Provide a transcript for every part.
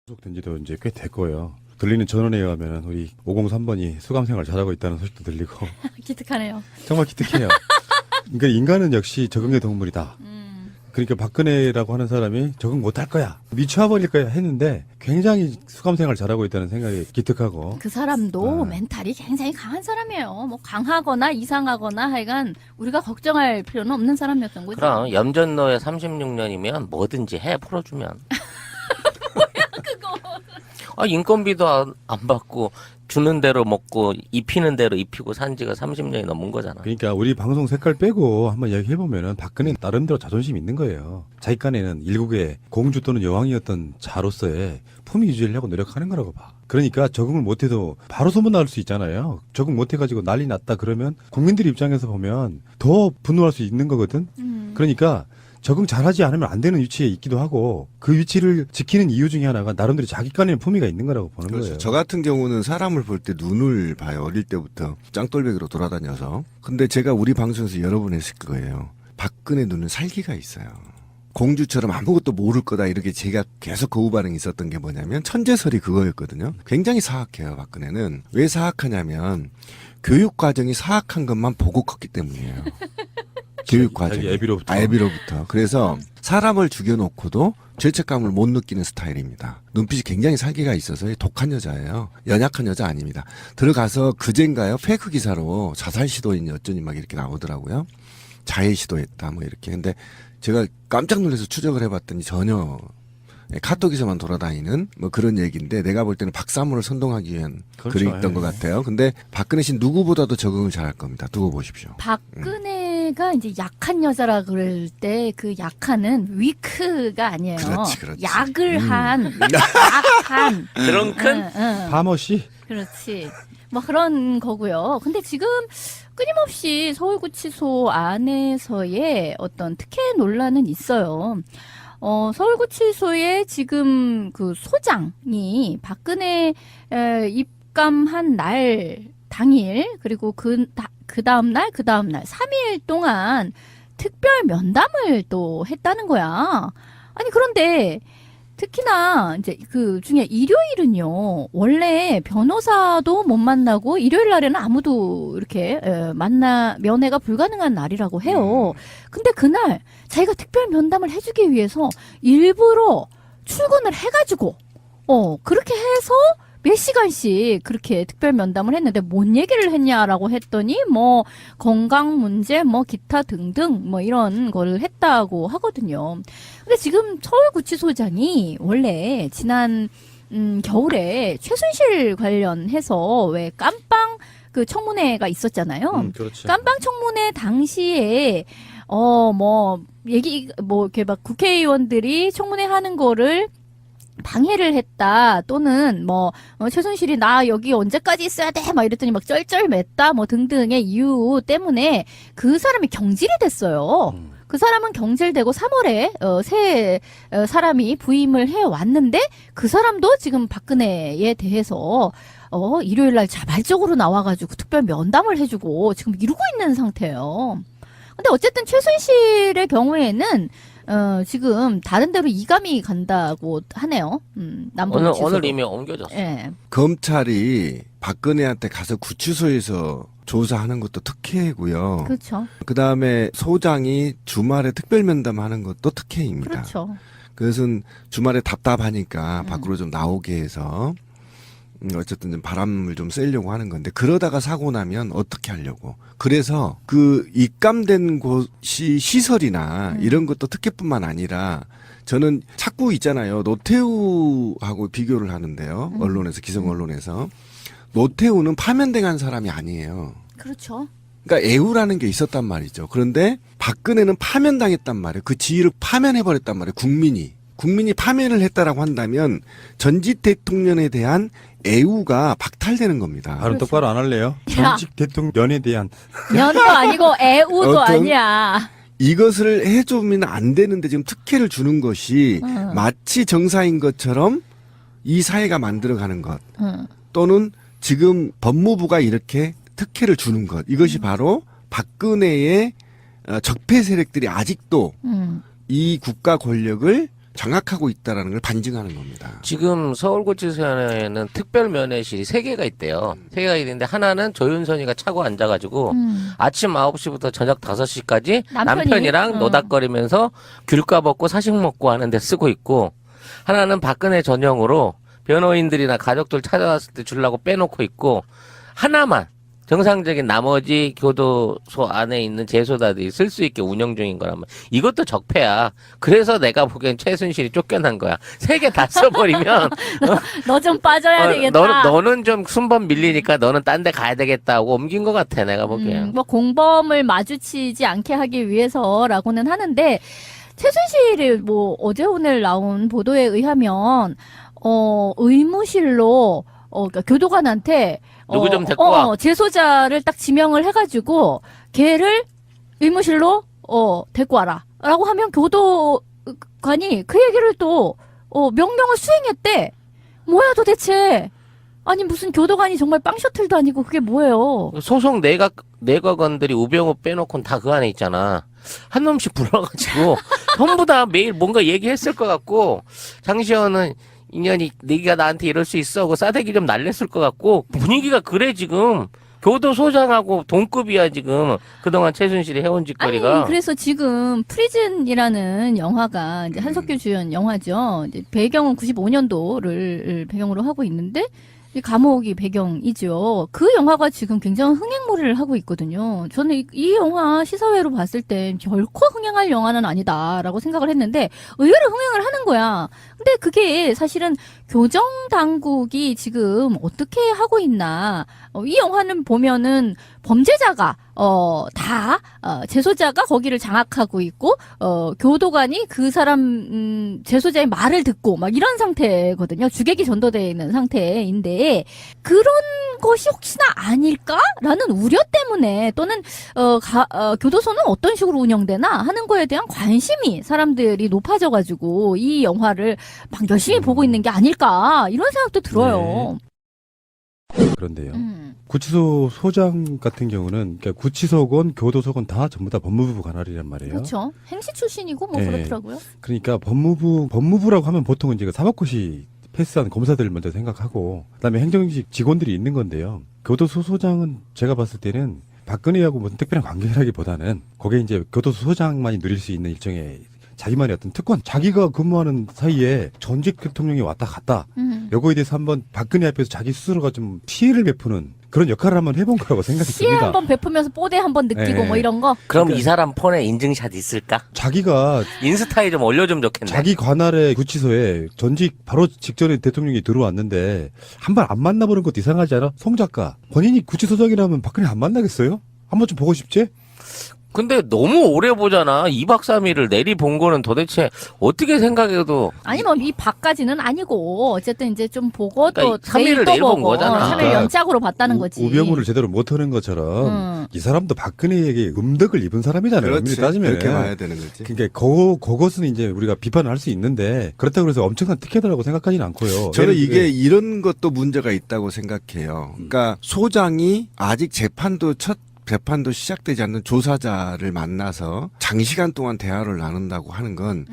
소속된 지도 이제 꽤 됐고요. 들리는 전원에 의하면 우리 503번이 수감생활 잘하고 있다는 소식도 들리고 기특하네요. 정말 기특해요. 그러니까 인간은 역시 적응의 동물이다. 그러니까 박근혜라고 하는 사람이 적응 못할 거야, 미쳐버릴 거야 했는데 굉장히 수감생활 잘하고 있다는 생각이 기특하고. 그 사람도 멘탈이 굉장히 강한 사람이에요. 뭐 강하거나 이상하거나 하여간 우리가 걱정할 필요는 없는 사람이었던 거죠. 그럼 염전노예 36년이면 뭐든지 해 풀어주면. 뭐야 그거. 인건비도 안 받고 주는 대로 먹고 입히는 대로 입히고 산 지가 30년이 넘은 거잖아. 그러니까 우리 방송 색깔 빼고 한번 이야기해보면은 박근혜는 나름대로 자존심 있는 거예요. 자기간에는 일국의 공주 또는 여왕이었던 자로서의 품위 유지를 하려고 노력하는 거라고 봐. 그러니까 적응을 못해도 바로 소문날 수 있잖아요. 적응 못해가지고 난리 났다 그러면 국민들 입장에서 보면 더 분노할 수 있는 거거든. 그러니까 적응 잘하지 않으면 안 되는 위치에 있기도 하고, 그 위치를 지키는 이유 중에 하나가 나름대로 자기간의 품위가 있는 거라고 보는 그렇죠. 거예요. 저 같은 경우는 사람을 볼 때 눈을 봐요. 어릴 때부터 짱돌배기로 돌아다녀서. 근데 제가 우리 방송에서 여러 번 했을 거예요. 박근혜 눈은 살기가 있어요. 공주처럼 아무것도 모를 거다 이렇게 제가 계속 거부 반응이 있었던 게 뭐냐면 천재설이 그거였거든요. 굉장히 사악해요. 박근혜는. 왜 사악하냐면 교육 과정이 사악한 것만 보고 컸기 때문이에요. 교육 과정. 애비로부터. 애비로부터. 그래서 사람을 죽여놓고도 죄책감을 못 느끼는 스타일입니다. 눈빛이 굉장히 살기가 있어서 독한 여자예요. 연약한 여자 아닙니다. 들어가서 그젠가요? 페이크 기사로 자살 시도인 어쩌니 막 이렇게 나오더라고요. 자해 시도했다 뭐 이렇게. 근데 제가 깜짝 놀라서 추적을 해봤더니 전혀 카톡에서만 돌아다니는 뭐 그런 얘기인데, 내가 볼 때는 박사모를 선동하기 위한 그렇죠. 글이 있던 것 같아요. 근데 박근혜 씨는 누구보다도 적응을 잘할 겁니다. 두고 보십시오. 박근혜가 이제 약한 여자라 그럴 때 그 약한은 위크가 아니에요. 그렇지. 약을 한, 약한. 드렁큰? 파머시? 그렇지. 뭐 그런 거고요. 근데 지금 끊임없이 서울구치소 안에서의 어떤 특혜 논란은 있어요. 서울구치소에 지금 그 소장이 박근혜 입감한 날 당일, 그리고 그 다음 날 3일 동안 특별 면담을 또 했다는 거야. 아니 그런데 특히나 이제 그 중에 일요일은요, 원래 변호사도 못 만나고 일요일 날에는 아무도 이렇게 면회가 불가능한 날이라고 해요. 근데 그날 자기가 특별 면담을 해주기 위해서 일부러 출근을 해가지고 그렇게 해서 몇 시간씩 그렇게 특별 면담을 했는데 뭔 얘기를 했냐라고 했더니 뭐 건강 문제 뭐 기타 등등 뭐 이런 걸 했다고 하거든요. 근데 지금 서울구치소장이 원래 지난 겨울에 최순실 관련해서 왜 깜빵 그 청문회가 있었잖아요. 그렇죠. 깜빵 청문회 당시에 이렇게 막 국회의원들이 청문회 하는 거를 방해를 했다, 또는 최순실이 나 여기 언제까지 있어야 돼 막 이랬더니 막 쩔쩔맸다 뭐 등등의 이유 때문에 그 사람이 경질이 됐어요. 그 사람은 경질되고 3월에 새 사람이 부임을 해 왔는데, 그 사람도 지금 박근혜에 대해서 일요일 날 자발적으로 나와가지고 특별 면담을 해주고 지금 이루고 있는 상태예요. 근데 어쨌든 최순실의 경우에는 지금 다른 데로 이감이 간다고 하네요. 오늘 이미 옮겨졌어. 예. 검찰이 박근혜한테 가서 구치소에서 조사하는 것도 특혜고요. 그렇죠. 그다음에 소장이 주말에 특별 면담하는 것도 특혜입니다. 그렇죠. 그것은 주말에 답답하니까 밖으로 좀 나오게 해서 어쨌든 좀 바람을 좀 쐬려고 하는 건데, 그러다가 사고 나면 어떻게 하려고. 그래서 그 입감된 곳이 시설이나 이런 것도 특혜뿐만 아니라, 저는 자꾸 있잖아요. 노태우하고 비교를 하는데요. 언론에서, 기성 언론에서. 노태우는 파면당한 사람이 아니에요. 그렇죠. 그러니까 애우라는 게 있었단 말이죠. 그런데 박근혜는 파면당했단 말이에요. 그 지위를 파면해버렸단 말이에요. 국민이 파면을 했다라고 한다면 전직 대통령에 대한 애우가 박탈되는 겁니다. 발음 그렇죠. 똑바로 안 할래요? 전직 대통령에 대한. 면도 아니고 애우도 어떤- 아니야. 이것을 해주면 안 되는데 지금 특혜를 주는 것이 마치 정사인 것처럼 이 사회가 만들어가는 것, 또는 지금 법무부가 이렇게 특혜를 주는 것, 이것이 바로 박근혜의 적폐 세력들이 아직도 이 국가 권력을 장악하고 있다라는 걸 반증하는 겁니다. 지금 서울구치소에는 특별면회실이 3개가 있대요. 3개가 있는데 하나는 조윤선이가 차고 앉아가지고 아침 9시부터 저녁 5시까지 남편이랑 노닥거리면서 귤 까먹고 사식 먹고 하는데 쓰고 있고, 하나는 박근혜 전용으로 변호인들이나 가족들 찾아왔을 때 주려고 빼놓고 있고, 하나만 정상적인 나머지 교도소 안에 있는 재소자들이 쓸 수 있게 운영 중인 거라면 이것도 적폐야. 그래서 내가 보기엔 최순실이 쫓겨난 거야. 3개 다 써버리면 너 좀 빠져야 되겠다. 너는 좀 순번 밀리니까 너는 딴 데 가야 되겠다 하고 옮긴 것 같아, 내가 보기엔. 뭐 공범을 마주치지 않게 하기 위해서라고는 하는데, 최순실이 뭐 어제 오늘 나온 보도에 의하면 의무실로 그러니까 교도관한테 누구 좀 데리고 와. 재소자를 딱 지명을 해가지고 걔를 의무실로 데리고 와라라고 하면 교도관이 그 얘기를 또 명령을 수행했대. 뭐야 도대체? 아니 무슨 교도관이 정말 빵 셔틀도 아니고 그게 뭐예요? 소속 내각원들이 우병우 빼놓고는 다 그 안에 있잖아. 한 놈씩 불러가지고 전부 다 매일 뭔가 얘기했을 것 같고, 장시현은 인연이 네가 나한테 이럴 수 있어 하고 싸대기 좀 날렸을 것 같고, 분위기가 그래 지금. 교도소장하고 동급이야 지금. 그동안 최순실이 해온 짓거리가. 아니 그래서 지금 프리즌이라는 영화가 이제 한석규 주연 영화죠. 이제 배경은 95년도를 배경으로 하고 있는데 이 감옥이 배경이죠. 그 영화가 지금 굉장히 흥행몰이를 하고 있거든요. 저는 이 영화 시사회로 봤을 때 결코 흥행할 영화는 아니다라고 생각을 했는데 의외로 흥행을 하는 거야. 근데 그게 사실은 교정 당국이 지금 어떻게 하고 있나. 이 영화는 보면은 범죄자가 재소자가 거기를 장악하고 있고 교도관이 그 사람 재소자의 말을 듣고 막 이런 상태거든요. 주객이 전도되어 있는 상태인데 그런 것이 혹시나 아닐까라는 우려 때문에 또는 교도소는 어떤 식으로 운영되나 하는 거에 대한 관심이 사람들이 높아져가지고 이 영화를 막 열심히 보고 있는 게 아닐까 이런 생각도 들어요. 그런데요. 구치소 소장 같은 경우는 그러니까 구치소건 교도소건 다 전부 다 법무부 관할이란 말이에요. 그렇죠. 행시 출신이고 뭐 네. 그렇더라고요. 그러니까 법무부라고 하면 보통은 이제 사법고시 패스한 검사들을 먼저 생각하고 그다음에 행정직 직원들이 있는 건데요. 교도소 소장은 제가 봤을 때는 박근혜하고 무슨 특별한 관계라기보다는 거기에 이제 교도소 소장만이 누릴 수 있는 일종의 자기만의 어떤 특권, 자기가 근무하는 사이에 전직 대통령이 왔다 갔다 요거에 대해서 한번 박근혜 앞에서 자기 스스로가 좀 피해를 베푸는 그런 역할을 한번 해본 거라고 생각이 피해 듭니다. 한번 베푸면서 뽀대 한번 느끼고 네. 뭐 이런 거. 그럼 이 사람 폰에 인증샷 있을까? 자기가 인스타에 좀 올려주면 좋겠네. 자기 관할의 구치소에 전직 바로 직전에 대통령이 들어왔는데 한 번 안 만나보는 것도 이상하지 않아? 송 작가 본인이 구치소장이라면 박근혜 안 만나겠어요? 한번 좀 보고 싶지? 근데 너무 오래 보잖아. 2박 3일을 내리 본 거는 도대체 어떻게 생각해도. 아니 뭐 이 박까지는 아니고 어쨌든 이제 좀 보고 그러니까 또 3일을 내일 또 내일 본 보고 거잖아. 3일 그러니까 연짝으로 봤다는 거지. 우병우를 제대로 못하는 것처럼 이 사람도 박근혜에게 음덕을 입은 사람이잖아요. 그렇지. 엄밀히 따지면. 그렇게 봐야 되는 거지. 그러니까 그것은 이제 우리가 비판을 할 수 있는데 그렇다고 해서 엄청난 특혜다라고 생각하지는 않고요. 저는 예를 이게 들어- 이런 것도 문제가 있다고 생각해요. 그러니까 소장이 아직 재판도 시작되지 않는 조사자를 만나서 장시간 동안 대화를 나눈다고 하는 건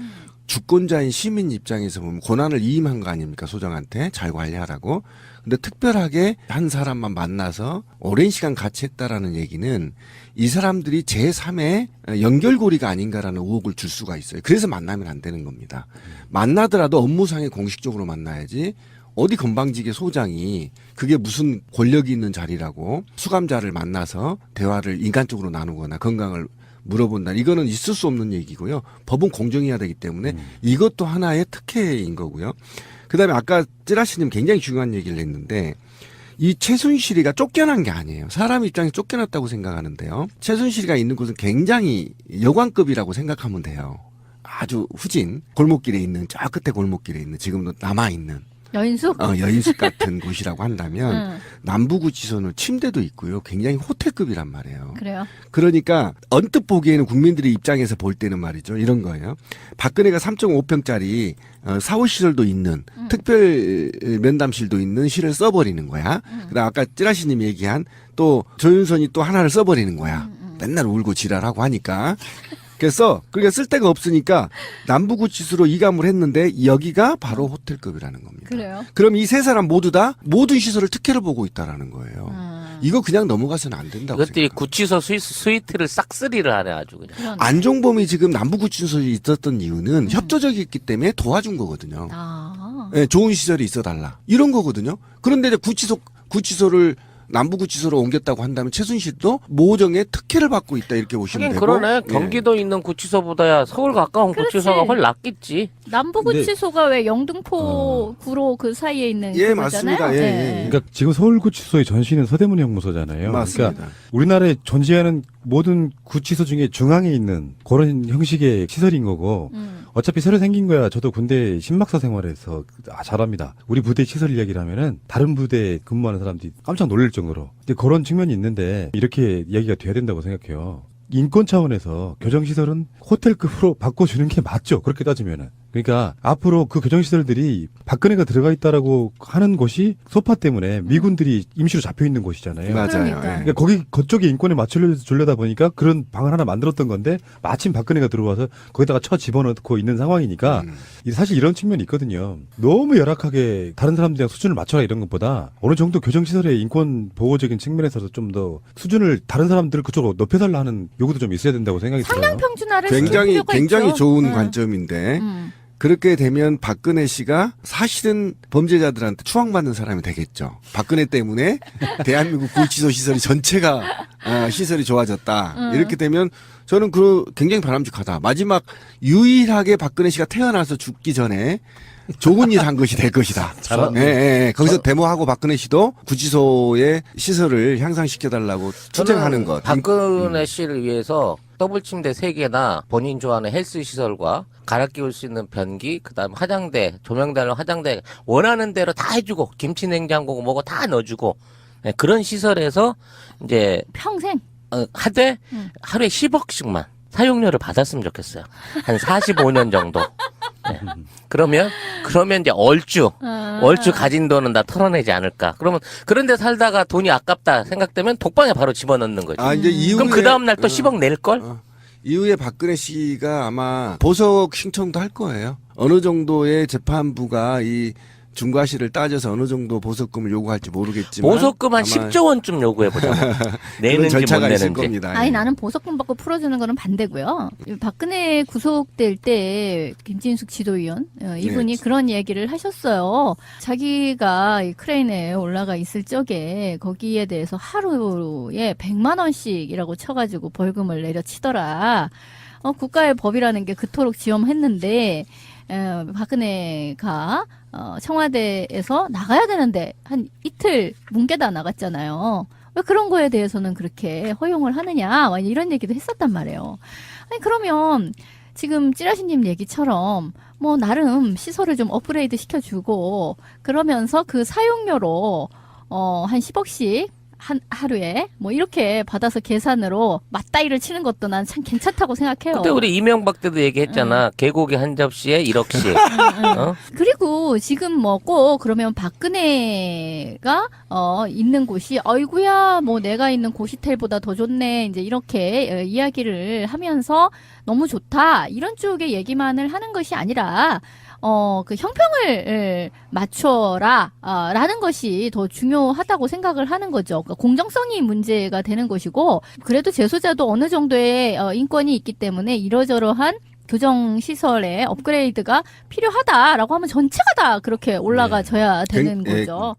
주권자인 시민 입장에서 보면 권한을 이임한 거 아닙니까? 소장한테 잘 관리하라고. 근데 특별하게 한 사람만 만나서 오랜 시간 같이 했다라는 얘기는 이 사람들이 제3의 연결고리가 아닌가라는 의혹을 줄 수가 있어요. 그래서 만나면 안 되는 겁니다. 만나더라도 업무상에 공식적으로 만나야지 어디 건방지게 소장이 그게 무슨 권력이 있는 자리라고 수감자를 만나서 대화를 인간적으로 나누거나 건강을 물어본다. 이거는 있을 수 없는 얘기고요. 법은 공정해야 되기 때문에 이것도 하나의 특혜인 거고요. 그다음에 아까 찌라시님 굉장히 중요한 얘기를 했는데 이 최순실이가 쫓겨난 게 아니에요. 사람 입장에서 쫓겨났다고 생각하는데요. 최순실이가 있는 곳은 굉장히 여관급이라고 생각하면 돼요. 아주 후진 골목길에 있는 저 끝에 골목길에 있는 지금도 남아있는 여인숙? 여인숙 같은 곳이라고 한다면 남부구치소는 침대도 있고요. 굉장히 호텔급이란 말이에요. 그래요. 그러니까 언뜻 보기에는 국민들의 입장에서 볼 때는 말이죠. 이런 거예요. 박근혜가 3.5평짜리 사무실도 있는 특별 면담실도 있는 실을 써버리는 거야. 그다음 아까 찌라시님이 얘기한 또 조윤선이 또 하나를 써버리는 거야. 맨날 울고 지랄하고 하니까. 그래서 그러니까 쓸 데가 없으니까 남부구치소로 이감을 했는데 여기가 바로 호텔급이라는 겁니다. 그래요? 그럼 이 세 사람 모두 다 모든 시설을 특혜를 보고 있다라는 거예요. 이거 그냥 넘어가서는 안 된다고 이것들이 생각합니다. 구치소 스위트를 싹쓸이를 하네 아주 그냥. 그러네. 안종범이 지금 남부구치소에 있었던 이유는 협조적이었기 때문에 도와준 거거든요. 아. 네, 좋은 시설이 있어달라 이런 거거든요. 그런데 이제 구치소를 남부구치소로 옮겼다고 한다면 최순실도 모정에 특혜를 받고 있다 이렇게 보시면 하긴 되고. 그러네. 예. 경기도 있는 구치소보다야 서울 가까운 그렇지. 구치소가 훨 낫겠지. 남부구치소가 왜 영등포 구로 그 사이에 있는 예, 그거잖아요? 맞습니다. 예, 예. 네. 그러니까 지금 서울구치소의 전신은 서대문 형무소잖아요. 맞습니다. 그러니까 우리나라에 존재하는 모든 구치소 중에 중앙에 있는 그런 형식의 시설인 거고 어차피 새로 생긴 거야. 저도 군대 신막사 생활에서 잘합니다. 우리 부대 시설 이야기를 하면은 다른 부대에 근무하는 사람들이 깜짝 놀랄 정도로. 근데 그런 측면이 있는데 이렇게 이야기가 돼야 된다고 생각해요. 인권 차원에서 교정시설은 호텔급으로 바꿔주는 게 맞죠. 그렇게 따지면은. 그러니까 앞으로 그 교정시설들이 박근혜가 들어가 있다라고 하는 곳이 소파 때문에 미군들이 임시로 잡혀 있는 곳이잖아요. 맞아요. 그러니까. 예. 그러니까 거기 그쪽에 인권에 맞추려다 보니까 그런 방을 하나 만들었던 건데 마침 박근혜가 들어와서 거기다가 쳐 집어넣고 있는 상황이니까 사실 이런 측면이 있거든요. 너무 열악하게 다른 사람들이랑 수준을 맞춰라 이런 것보다 어느 정도 교정시설의 인권 보호적인 측면에서도 좀 더 수준을 다른 사람들을 그쪽으로 높여달라 하는 요구도 좀 있어야 된다고 생각이 들어요. 상향 평준화를 시킬 굉장히 필요가 굉장히 있죠. 좋은 관점인데 그렇게 되면 박근혜 씨가 사실은 범죄자들한테 추앙받는 사람이 되겠죠. 박근혜 때문에 대한민국 구치소 시설이 전체가 시설이 좋아졌다. 이렇게 되면 저는 굉장히 바람직하다. 마지막 유일하게 박근혜 씨가 태어나서 죽기 전에 좋은 일 한 것이 될 것이다. 잘하네. 예, 예. 거기서 데모하고 박근혜 씨도 구치소의 시설을 향상시켜달라고 투쟁하는 것. 박근혜 씨를 위해서 더블 침대 3개나 본인 좋아하는 헬스 시설과 갈아 끼울 수 있는 변기, 그다음 화장대, 조명 달린 화장대 원하는 대로 다 해주고 김치 냉장고 뭐고 다 넣어주고 네, 그런 시설에서 이제 평생. 하되 하루에 10억씩만 사용료를 받았으면 좋겠어요. 한 45년 정도. 네. 그러면 이제 얼추 가진 돈은 다 털어내지 않을까. 그러면 그런데 살다가 돈이 아깝다 생각되면 독방에 바로 집어넣는 거지. 이제 이후에 그럼 그 다음 날 또 10억 낼 걸? 이후에 박근혜 씨가 아마 보석 신청도 할 거예요. 어느 정도의 재판부가 이 중과실을 따져서 어느 정도 보석금을 요구할지 모르겠지만 보석금 한 아마 10조 원쯤 요구해보자고. 그런 내는지 못 절차가 있을 내는지. 겁니다. 아니 예. 나는 보석금 받고 풀어주는 거는 반대고요. 박근혜 구속될 때 김진숙 지도위원 이분이 네. 그런 얘기를 하셨어요. 자기가 이 크레인에 올라가 있을 적에 거기에 대해서 하루에 100만 원씩이라고 쳐가지고 벌금을 내려치더라. 국가의 법이라는 게 그토록 지엄했는데 박근혜가 청와대에서 나가야 되는데 한 이틀 뭉개다 나갔잖아요. 왜 그런 거에 대해서는 그렇게 허용을 하느냐 이런 얘기도 했었단 말이에요. 아니 그러면 지금 찌라시님 얘기처럼 뭐 나름 시설을 좀 업그레이드 시켜주고 그러면서 그 사용료로 한 10억씩 하루에 뭐 이렇게 받아서 계산으로 맞다이를 치는 것도 난 참 괜찮다고 생각해요. 그때 우리 이명박 때도 얘기했잖아. 개고기 한 접시에 1억씩. 그리고 지금 뭐 꼭 그러면 박근혜가 있는 곳이 어이구야 뭐 내가 있는 고시텔보다 더 좋네 이제 이렇게 이야기를 하면서 너무 좋다 이런 쪽의 얘기만을 하는 것이 아니라 그 형평을 맞춰라 라는 것이 더 중요하다고 생각을 하는 거죠. 그러니까 공정성이 문제가 되는 것이고 그래도 재소자도 어느 정도의 인권이 있기 때문에 이러저러한 교정시설의 업그레이드가 필요하다라고 하면 전체가 다 그렇게 올라가져야 되는 거죠.